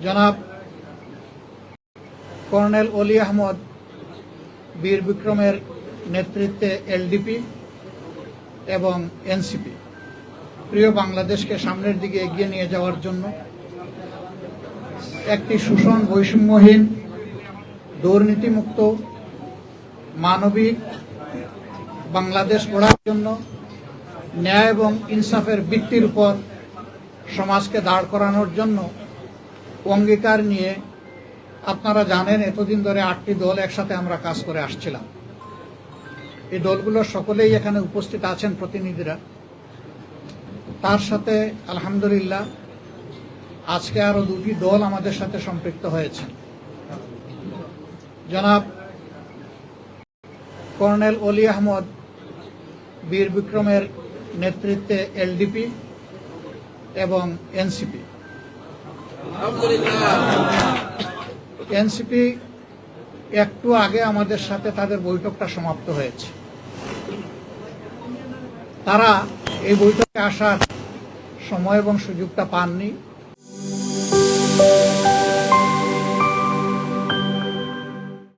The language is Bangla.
জনাব কর্নেল অলি আহমদ বীর বিক্রমের নেতৃত্বে এলডিপি এবং এনসিপি প্রিয় বাংলাদেশকে সামনের দিকে এগিয়ে নিয়ে যাওয়ার জন্য একটি শোষণ বৈষম্যহীন দুর্নীতিমুক্ত মানবিক বাংলাদেশ গড়ার জন্য ন্যায় এবং ইনসাফের ভিত্তির উপর সমাজকে দাঁড় করানোর জন্য অঙ্গীকার নিয়ে আপনারা জানেন এতদিন ধরে 8টি দল একসাথে আমরা কাজ করে আসছিলাম। এই দলগুলোর সকলেই এখানে উপস্থিত আছেন প্রতিনিধিরা। তার সাথে আলহামদুলিল্লাহ আজকে আরো 2টি দল আমাদের সাথে সম্পৃক্ত হয়েছে। জনাব কর্নেল অলি আহমদ বীর বিক্রমের নেতৃত্বে এলডিপি এবং এনসিপি একটু আগে আমাদের সাথে তাদের বৈঠকটা সমাপ্ত হয়েছে। তারা এই বৈঠকে আসার সময় এবং সুযোগটা পাননি।